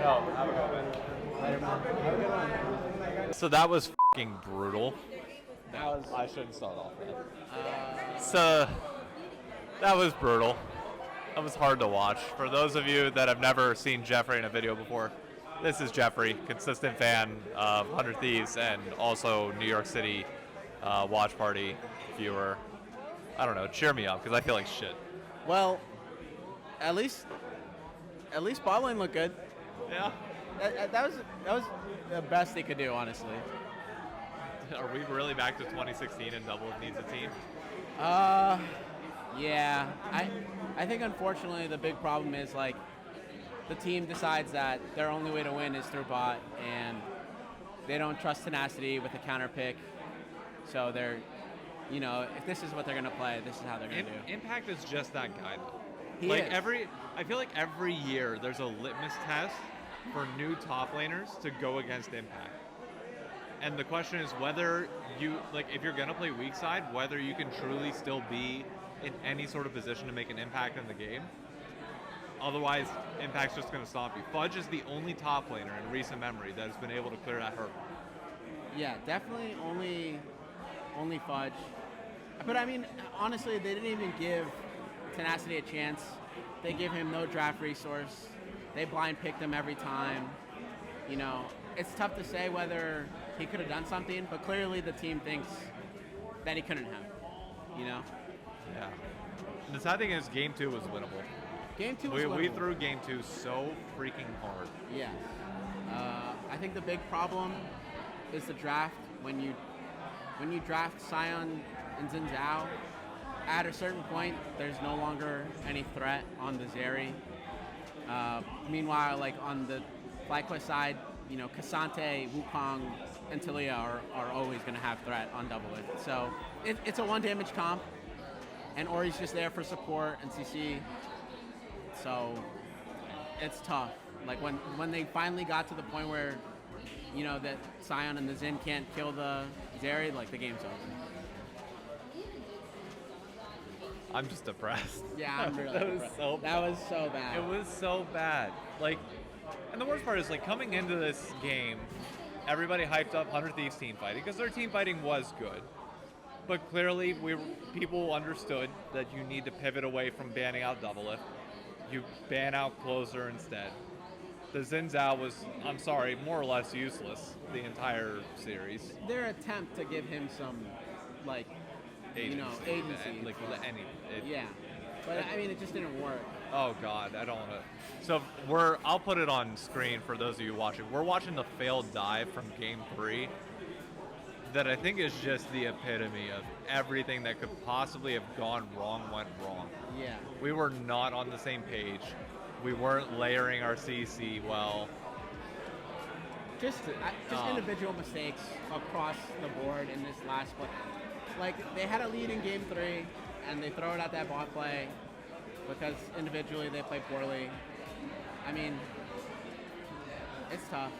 No, have a good one. Later, man. Have a good one. So that was fucking brutal. I shouldn't start off that. So that was brutal. That was hard to watch. For those of you that have never seen Jeffrey in a video before, this is Jeffrey, consistent fan of 100 Thieves and also New York City watch party viewer. I don't know, cheer me up because I feel like shit. Well, at least bot lane looked good. Yeah. That was the best they could do, honestly. Are we really back to 2016 and Double needs a team? Yeah. I think unfortunately the big problem is like the team decides that their only way to win is through bot, and they don't trust tenacity with a counter pick. So they're, if this is what they're gonna play, this is how they're gonna do. Impact is just that guy though. He is. I feel like every year there's a litmus test for new top laners to go against Impact. And the question is whether you, if you're gonna play weak side, whether you can truly still be in any sort of position to make an impact in the game. Otherwise, Impact's just gonna stomp you. Fudge is the only top laner in recent memory that has been able to clear that hurdle. Yeah, definitely only Fudge. But I mean, honestly, they didn't even give Tenacity a chance. They give him no draft resource. They blind picked him every time. It's tough to say whether he could have done something, but clearly the team thinks that he couldn't have. Yeah. The sad thing is, Game 2 was winnable. Game 2 was winnable. We threw Game 2 so freaking hard. Yeah. I think the big problem is the draft. When you draft Sion and Xin Zhao, at a certain point, there's no longer any threat on the Zeri. Meanwhile, on the Flyquest side, Cassante, Wukong, and Talia are always going to have threat on double it. So it's a one damage comp, and Ori's just there for support and CC. So it's tough. When they finally got to the point where, that Sion and the Xin can't kill the Zeri, the game's over. I'm just depressed. Yeah, I'm really That was depressed. so bad. That was so bad. It was so bad. And the worst part is, coming into this game, everybody hyped up 100 Thieves team fighting because their team fighting was good. But clearly, people understood that you need to pivot away from banning out double lift. You ban out closer instead. The Xin Zhao was, I'm sorry, more or less useless the entire series. Their attempt to give him some, agency. Yeah. But, I mean, it just didn't work. Oh, God, I don't want to. So, I'll put it on screen for those of you watching. We're watching the failed dive from Game 3 that I think is just the epitome of everything that could possibly have gone wrong went wrong. Yeah. We were not on the same page. We weren't layering our CC well. Just individual mistakes across the board in this last play. They had a lead in Game 3, and they throw it at that bot play because individually they play poorly. I mean, it's tough.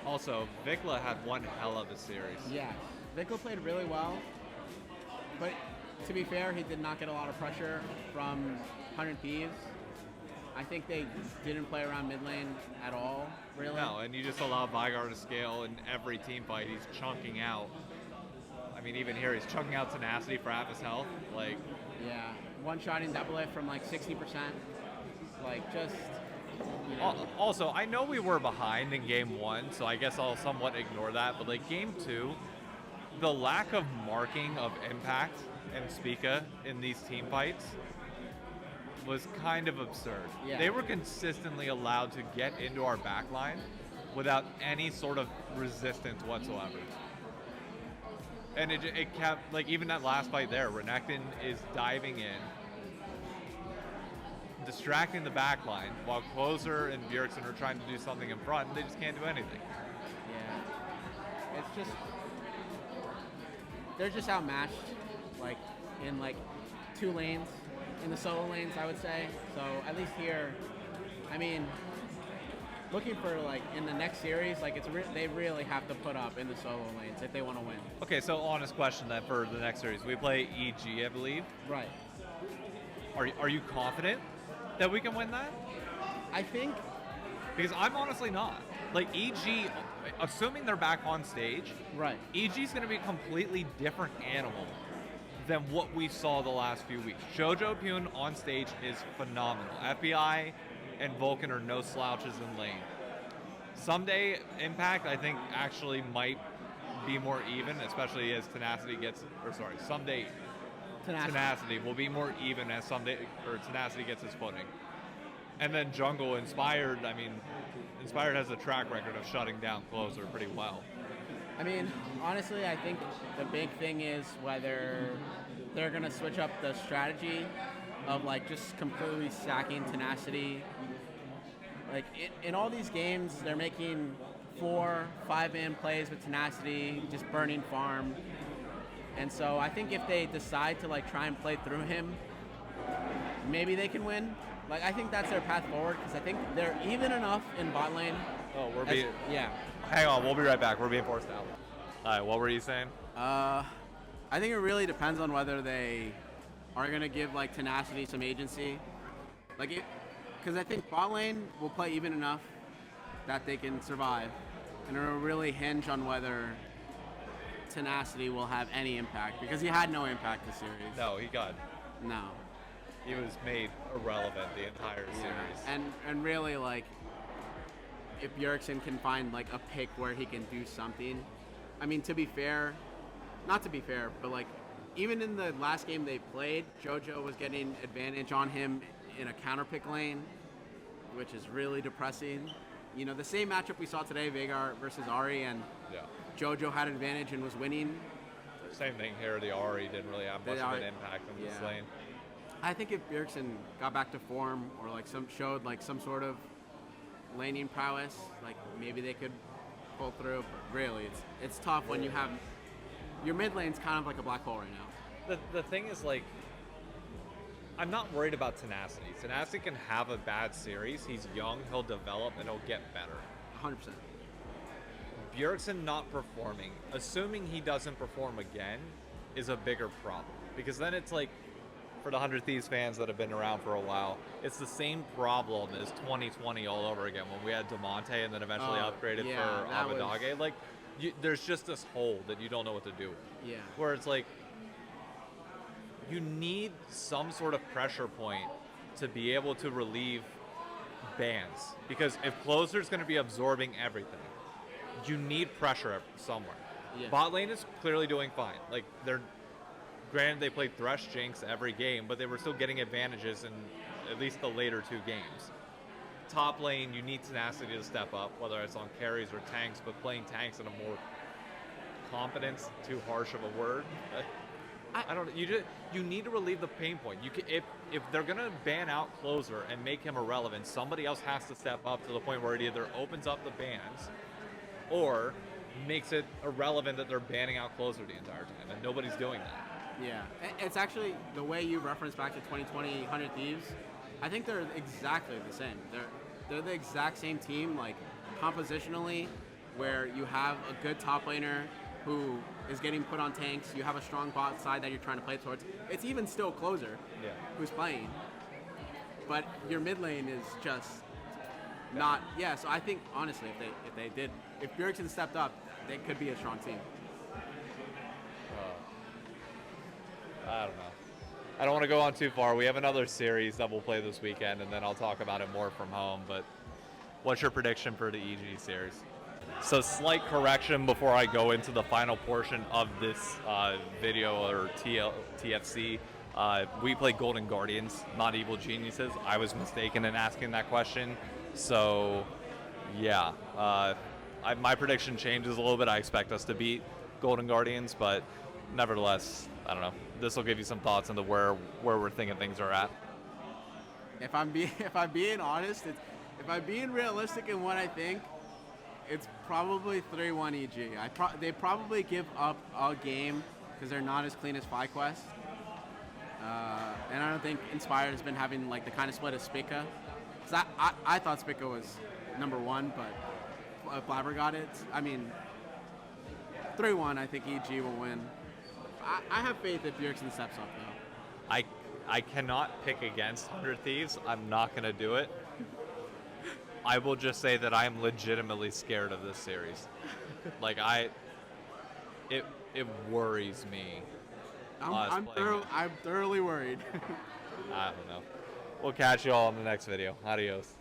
Also, Vikla had one hell of a series. Yeah, Vikla played really well, but to be fair, he did not get a lot of pressure from 100 Thieves. I think they didn't play around mid lane at all, really. No, and you just allow Vygar to scale in every team fight. He's chunking out. I mean, even here, he's chunking out Tenacity for half his health. Yeah, one-shotting double it from 60%. Also, I know we were behind in Game 1, so I guess I'll somewhat ignore that. But Game 2, the lack of marking of Impact and Spica in these team fights was kind of absurd. Yeah. They were consistently allowed to get into our backline without any sort of resistance whatsoever. And it kept, even that last fight there, Renekton is diving in, distracting the backline, while Closer and Bjergsen are trying to do something in front, and they just can't do anything. Yeah. It's just, they're just outmatched, in 2 lanes. In the solo lanes, I would say. So at least here, I mean, looking for in the next series, they really have to put up in the solo lanes if they want to win. Okay, so honest question then for the next series. We play EG, I believe. Right. Are you confident that we can win that? I think Because I'm honestly not. Like, EG, assuming they're back on stage, Right. EG's going to be a completely different animal than what we saw the last few weeks. Jojo Pune on stage is phenomenal. FBI and Vulcan are no slouches in lane. Someday, Impact, I think, actually might be more even, especially as someday Tenacity will be more even as Tenacity gets his footing. And then Jungle, Inspired has a track record of shutting down Closer pretty well. I mean, honestly, I think the big thing is whether they're going to switch up the strategy of, like, just completely sacking Tenacity. Like, in all these games, they're making 4-5-man plays with Tenacity, just burning farm. And so I think if they decide to, like, try and play through him, maybe they can win. Like, I think that's their path forward, because I think they're even enough in bot lane. Oh, yeah. Hang on, we'll be right back. We're being forced out. All right, what were you saying? I think it really depends on whether they are going to give, like, Tenacity some agency. Like, because I think bot lane will play even enough that they can survive. And it'll really hinge on whether Tenacity will have any impact, because he had no impact this series. No, He was made irrelevant the entire series. And really, like, if Bjergsen can find, like, a pick where he can do something. I mean, not to be fair, but, like, even in the last game they played, JoJo was getting advantage on him in a counter pick lane, which is really depressing. You know, the same matchup we saw today, Veigar versus Ahri, and JoJo had advantage and was winning. Same thing here. The Ahri didn't really have much of an impact on this lane. I think if Bjergsen got back to form, or, like, showed, like, some sort of laning prowess, like, maybe they could pull through. But really, it's tough when you have your mid lane's kind of like a black hole right now. The thing is, like, I'm not worried about Tenacity. Tenacity can have a bad series. He's young. He'll develop and he'll get better. 100%. Bjergsen not performing, assuming he doesn't perform again, is a bigger problem. Because then it's like, for the 100 Thieves fans that have been around for a while, it's the same problem as 2020 all over again, when we had DeMonte and then eventually upgraded for Abadage. Like, there's just this hole that you don't know what to do with. Yeah. Where it's like, you need some sort of pressure point to be able to relieve bans. Because if Closer's going to be absorbing everything, you need pressure somewhere. Yeah. Bot lane is clearly doing fine. Like, granted, they played Thresh Jinx every game, but they were still getting advantages in at least the later two games. Top lane, you need Tenacity to step up, whether it's on carries or tanks, but playing tanks in a more competence, too harsh of a word. I don't know. You need to relieve the pain point. If they're gonna ban out Closer and make him irrelevant, somebody else has to step up to the point where it either opens up the bans or makes it irrelevant that they're banning out Closer the entire time, and nobody's doing that. Yeah, it's actually the way you reference back to 2020 100 Thieves. I think they're exactly the same. They're the exact same team, like, compositionally, where you have a good top laner who is getting put on tanks. You have a strong bot side that you're trying to play towards. It's even still Closer who's playing, but your mid lane is just not. Yeah, so I think honestly, if Bjergsen stepped up, they could be a strong team. I don't know. I don't want to go on too far. We have another series that we'll play this weekend, and then I'll talk about it more from home. But what's your prediction for the EG series? So, slight correction before I go into the final portion of this video or TFC. We play Golden Guardians, not Evil Geniuses. I was mistaken in asking that question. So, yeah. My prediction changes a little bit. I expect us to beat Golden Guardians, but nevertheless, I don't know. This will give you some thoughts into where we're thinking things are at. If I'm being honest, if I'm being realistic in what I think, it's probably 3-1 EG. They probably give up a game because they're not as clean as Flyquest. And I don't think Inspired has been having, like, the kind of split as Spica. Because I thought Spica was number one, but Blabber got it. I mean, 3-1, I think EG will win. I have faith that Bjergsen steps up, though. I cannot pick against 100 Thieves. I'm not going to do it. I will just say that I am legitimately scared of this series. Like it worries me. I'm thoroughly worried. I don't know. We'll catch you all in the next video. Adios.